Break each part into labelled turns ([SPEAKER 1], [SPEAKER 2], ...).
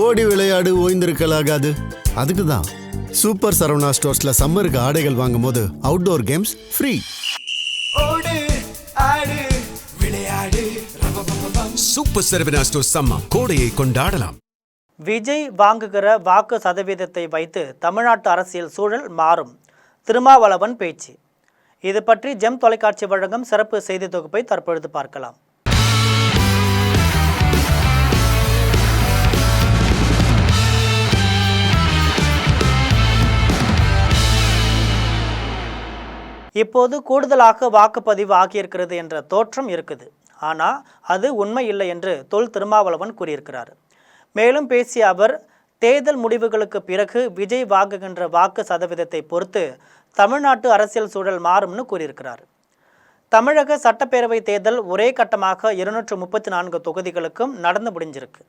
[SPEAKER 1] ஓடி விளையாடு ஓய்ந்திருக்கலாகாது. அதுக்கு தான் சூப்பர் சரவணா ஸ்டோர்ஸ்ல சம்மருக்கு ஆடைகள் வாங்கும் போது outdoor games free.
[SPEAKER 2] Super Saravana stores summer கோடையை கொண்டாடலாம்.
[SPEAKER 3] விஜய் வாங்குகிற வாக்கு சதவீதத்தை வைத்து தமிழ்நாட்டு அரசியல் சூழல் மாறும், திருமாவளவன் பேச்சு. இது பற்றி ஜெம் தொலைக்காட்சி வழங்கும் சிறப்பு செய்தி தொகுப்பை தற்பொழுது பார்க்கலாம். இப்போது கூடுதலாக வாக்குப்பதிவு ஆகியிருக்கிறது என்ற தோற்றம் இருக்குது. ஆனால் அது உண்மை இல்லை என்று தொல் திருமாவளவன் கூறியிருக்கிறார். மேலும் பேசிய அவர், தேர்தல் முடிவுகளுக்கு பிறகு விஜய் வாங்குகின்ற வாக்கு சதவீதத்தை பொறுத்து தமிழ்நாட்டு அரசியல் சூழல் மாறும்னு கூறியிருக்கிறார். தமிழக சட்டப்பேரவை தேர்தல் ஒரே கட்டமாக 234 தொகுதிகளுக்கும் நடந்து முடிஞ்சிருக்கு.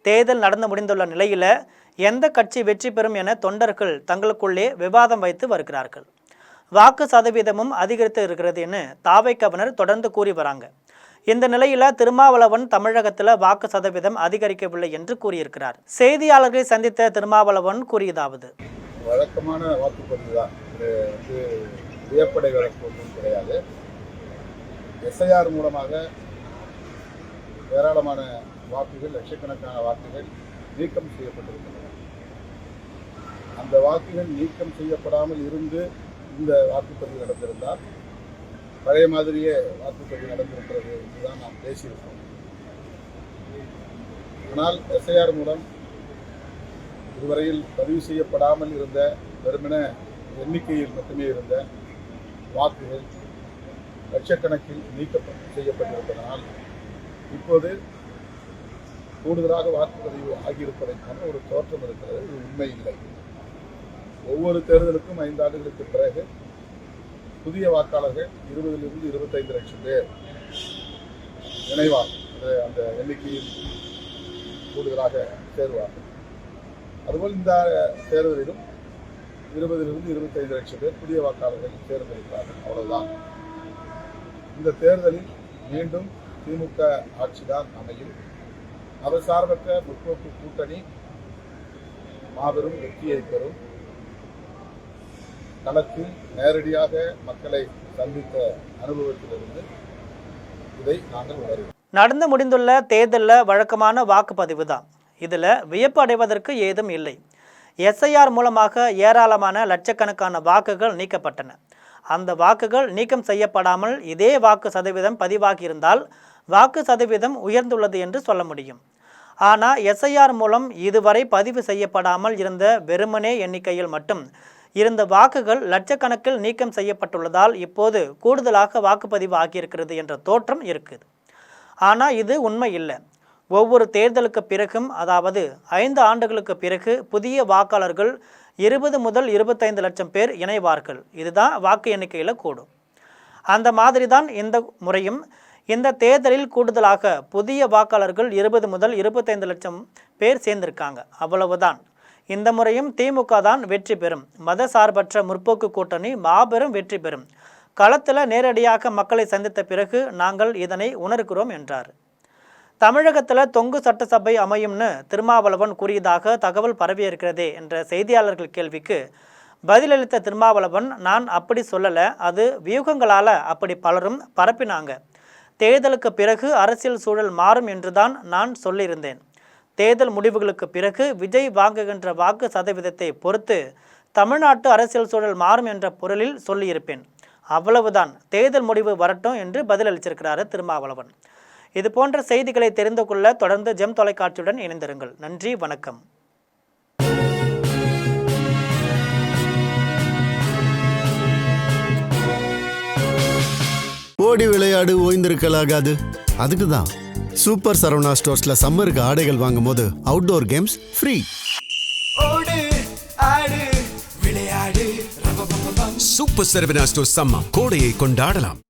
[SPEAKER 3] தேர்தல் நடந்து முடிந்துள்ள நிலையில் எந்த கட்சி வெற்றி பெறும் என தொண்டர்கள் தங்களுக்குள்ளே விவாதம் வைத்து வருகிறார்கள். வாக்கு சதவீதமும் அதிகரித்து இருக்கிறது என தாவைக்கவினர் தொடர்ந்து கூறி வராங்க. இந்த நிலையில் திருமாவளவன் தமிழகத்தில் வாக்கு சதவீதம் அதிகரிக்கவில்லை என்று கூறியிருக்கிறார். செய்தியாளர்களை சந்தித்த திருமாவளவன் கூறியதாவது,
[SPEAKER 4] வழக்கமான வாக்குப்பதிவு தான், வியப்படை வழக்கு ஒன்றும் கிடையாது. எஸ்ஐஆர் மூலமாக ஏராளமான வாக்குகள், லட்சக்கணக்கான வாக்குகள் நீக்கம் செய்யப்பட்டிருக்கின்றன. அந்த வாக்குகள் நீக்கம் செய்யப்படாமல் இருந்து இந்த வாக்குப்பதிவு நடந்திருந்தால் பழைய மாதிரியே வாக்குப்பதிவு நடந்திருக்கிறது என்றுதான் நாம் பேசியிருக்கோம். ஆனால் எஸ்ஐஆர் மூலம் இதுவரையில் பதிவு செய்யப்படாமல் இருந்த வெறுமன எண்ணிக்கையில் மட்டுமே இருந்த வாக்குகள் லட்சக்கணக்கில் செய்யப்பட்டிருப்பதனால் இப்போது கூடுதலாக வாக்குப்பதிவு ஆகியிருப்பதற்கான ஒரு தோற்றம் இருக்கிறது. இது உண்மை இல்லை. ஒவ்வொரு தேர்தலுக்கும் 5 ஆண்டுகளுக்கு பிறகு புதிய வாக்காளர்கள் 20 to 25 லட்சம் பேர் இணைவார்கள். அந்த எண்ணிக்கையில் கூடுதலாக சேருவார்கள். அதுபோல் இந்த தேர்தலிலும் 20 to 25 லட்சம் பேர் புதிய வாக்காளர்கள் தேர்ந்தெடுக்கிறார்கள். அவ்வளவுதான். இந்த தேர்தலில் மீண்டும் திமுக ஆட்சிதான் அமையும். மதசார்பற்ற முற்போக்கு கூட்டணி மாபெரும் வெற்றியை பெறும். களத்தில் நேரடியாக மக்களை சந்தித்த அனுபவத்திலிருந்து இதை நாங்கள் உணர்கிறோம்.
[SPEAKER 3] நடந்து முடிந்துள்ள தேர்தலில் வழக்கமான வாக்குப்பதிவு தான். இதில் வியப்பு அடைவதற்கு ஏதும் இல்லை. எஸ்ஐஆர் மூலமாக ஏராளமான லட்சக்கணக்கான வாக்குகள் நீக்கப்பட்டன. அந்த வாக்குகள் நீக்கம் செய்யப்படாமல் இதே வாக்கு சதவீதம் பதிவாகியிருந்தால் வாக்கு சதவீதம் உயர்ந்துள்ளது என்று சொல்ல முடியும். ஆனால் எஸ்ஐஆர் மூலம் இதுவரை பதிவு செய்யப்படாமல் இருந்த வெறுமனே எண்ணிக்கையில் மட்டும் இருந்த வாக்குகள் லட்சக்கணக்கில் நீக்கம் செய்யப்பட்டுள்ளதால் இப்போது கூடுதலாக வாக்குப்பதிவு ஆகியிருக்கிறது என்ற தோற்றம் இருக்குது. ஆனால் இது உண்மை இல்லை. ஒவ்வொரு தேர்தலுக்கு பிறகும், அதாவது 5 ஆண்டுகளுக்கு பிறகு புதிய வாக்காளர்கள் 20 முதல் 25 லட்சம் பேர் இணைவார்கள். இதுதான் வாக்கு எண்ணிக்கையில் கூடும். அந்த மாதிரி தான் இந்த முறையும். இந்த தேர்தலில் கூடுதலாக புதிய வாக்காளர்கள் 20 முதல் 25 லட்சம் பேர் சேர்ந்திருக்காங்க. அவ்வளவுதான். இந்த முறையும் திமுக தான் வெற்றி பெறும். மத சார்பற்ற முற்போக்கு கூட்டணி மாபெரும் வெற்றி பெறும். களத்தில் நேரடியாக மக்களை சந்தித்த பிறகு நாங்கள் இதனை உணர்கிறோம் என்றார். தமிழகத்தில் தொங்கு சட்டசபை அமையும்னு திருமாவளவன் கூறியதாக தகவல் பரவியிருக்கிறதே என்ற செய்தியாளர்கள் கேள்விக்கு பதிலளித்த திருமாவளவன், நான் அப்படி சொல்லலை, அது வியூகங்களால் அப்படி பலரும் பரப்பினாங்க. தேர்தலுக்கு பிறகு அரசியல் சூழல் மாறும் என்றுதான் நான் சொல்லியிருந்தேன். தேர்தல் முடிவுகளுக்கு பிறகு விஜய் வாங்குகின்ற வாக்கு சதவீதத்தை பொறுத்து தமிழ்நாட்டு அரசியல் சூழல் மாறும் என்ற பொருளில் சொல்லியிருப்பேன். அவ்வளவுதான். தேர்தல் முடிவு வரட்டும் என்று பதிலளிச்சிருக்கிறார் திருமாவளவன். இது போன்ற செய்திகளை தெரிந்து கொள்ள தொடர்ந்து ஜெம் தொலைக்காட்சியுடன் இணைந்திருங்கள். நன்றி, வணக்கம்.
[SPEAKER 1] ஓடி விளையாடு ஓய்ந்திருக்கலாகாது. அதுக்கு தான் சூப்பர் சரவணா ஸ்டோர்ஸ்ல சம்மருக்கு ஆடைகள் வாங்கும் போது outdoor games free.
[SPEAKER 2] Super Saravana stores summer கோடையை கொண்டாடலாம்.